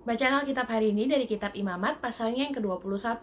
Bacaan Alkitab hari ini dari kitab Imamat pasalnya yang ke-21,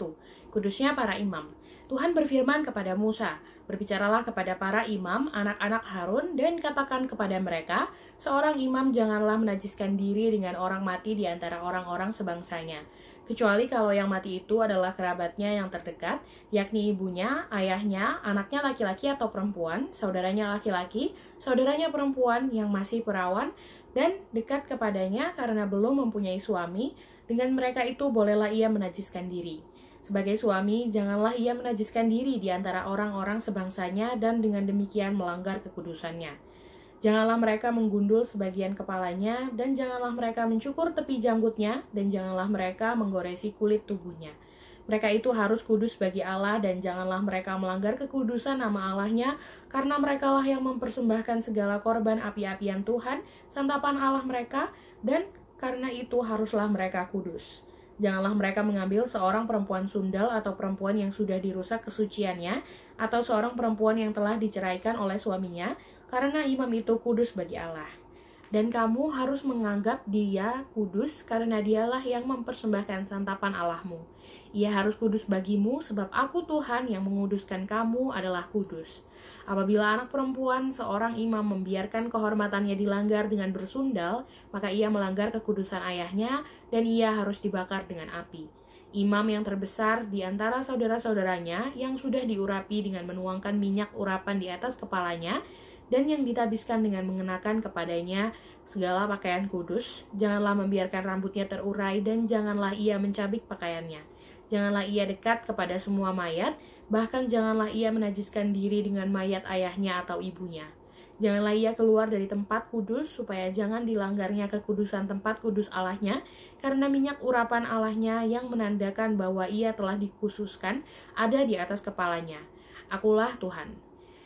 Kudusnya para imam. Tuhan berfirman kepada Musa, "Berbicaralah kepada para imam, anak-anak Harun, dan katakan kepada mereka, seorang imam janganlah menajiskan diri dengan orang mati di antara orang-orang sebangsanya. Kecuali kalau yang mati itu adalah kerabatnya yang terdekat, yakni ibunya, ayahnya, anaknya laki-laki atau perempuan, saudaranya laki-laki, saudaranya perempuan yang masih perawan, dan dekat kepadanya karena belum mempunyai suami, dengan mereka itu bolehlah ia menajiskan diri. Sebagai suami, janganlah ia menajiskan diri di antara orang-orang sebangsanya dan dengan demikian melanggar kekudusannya. Janganlah mereka menggundul sebagian kepalanya, dan janganlah mereka mencukur tepi janggutnya, dan janganlah mereka menggoresi kulit tubuhnya. Mereka itu harus kudus bagi Allah, dan janganlah mereka melanggar kekudusan nama Allahnya, karena merekalah yang mempersembahkan segala korban api-apian Tuhan, santapan Allah mereka, dan karena itu haruslah mereka kudus. Janganlah mereka mengambil seorang perempuan sundal atau perempuan yang sudah dirusak kesuciannya, atau seorang perempuan yang telah diceraikan oleh suaminya, karena imam itu kudus bagi Allah. Dan kamu harus menganggap dia kudus karena dialah yang mempersembahkan santapan Allahmu. Ia harus kudus bagimu sebab aku Tuhan yang menguduskan kamu adalah kudus. Apabila anak perempuan seorang imam membiarkan kehormatannya dilanggar dengan bersundal, maka ia melanggar kekudusan ayahnya dan ia harus dibakar dengan api. Imam yang terbesar di antara saudara-saudaranya yang sudah diurapi dengan menuangkan minyak urapan di atas kepalanya, dan yang ditabiskan dengan mengenakan kepadanya segala pakaian kudus, janganlah membiarkan rambutnya terurai dan janganlah ia mencabik pakaiannya. Janganlah ia dekat kepada semua mayat, bahkan janganlah ia menajiskan diri dengan mayat ayahnya atau ibunya. Janganlah ia keluar dari tempat kudus supaya jangan dilanggarnya kekudusan tempat kudus Allahnya, karena minyak urapan Allahnya yang menandakan bahwa ia telah dikhususkan ada di atas kepalanya. Akulah Tuhan.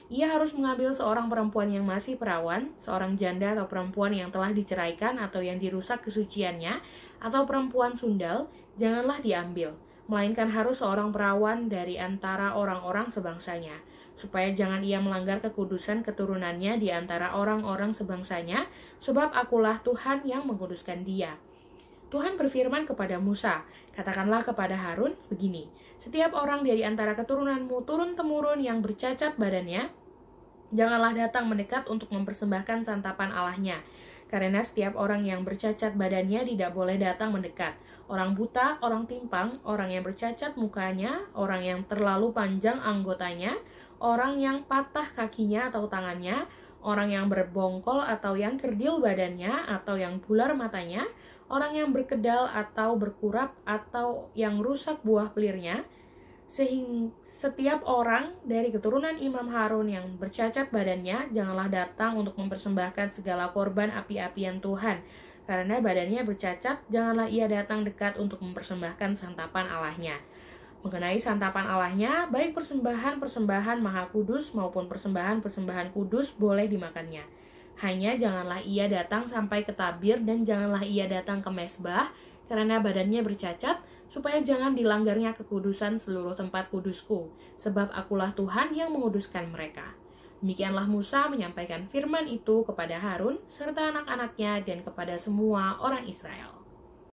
Ia harus mengambil seorang perempuan yang masih perawan, seorang janda atau perempuan yang telah diceraikan atau yang dirusak kesuciannya, atau perempuan sundal, janganlah diambil, melainkan harus seorang perawan dari antara orang-orang sebangsanya, supaya jangan ia melanggar kekudusan keturunannya di antara orang-orang sebangsanya, sebab akulah Tuhan yang menguduskan dia. Tuhan berfirman kepada Musa, "Katakanlah kepada Harun begini, setiap orang dari antara keturunanmu turun-temurun yang bercacat badannya, janganlah datang mendekat untuk mempersembahkan santapan Allahnya, karena setiap orang yang bercacat badannya tidak boleh datang mendekat. Orang buta, orang timpang, orang yang bercacat mukanya, orang yang terlalu panjang anggotanya, orang yang patah kakinya atau tangannya, orang yang berbongkol atau yang kerdil badannya, atau yang bular matanya, orang yang berkedal atau berkurap, atau yang rusak buah pelirnya, sehingga setiap orang dari keturunan Imam Harun yang bercacat badannya janganlah datang untuk mempersembahkan segala korban api-apian Tuhan, karena badannya bercacat, janganlah ia datang dekat untuk mempersembahkan santapan Allahnya. Mengenai santapan Allahnya, baik persembahan-persembahan maha kudus maupun persembahan-persembahan kudus boleh dimakannya. Hanya janganlah ia datang sampai ke tabir dan janganlah ia datang ke mezbah, karena badannya bercacat, supaya jangan dilanggarnya kekudusan seluruh tempat kudusku, sebab akulah Tuhan yang menguduskan mereka." Demikianlah Musa menyampaikan firman itu kepada Harun serta anak-anaknya dan kepada semua orang Israel.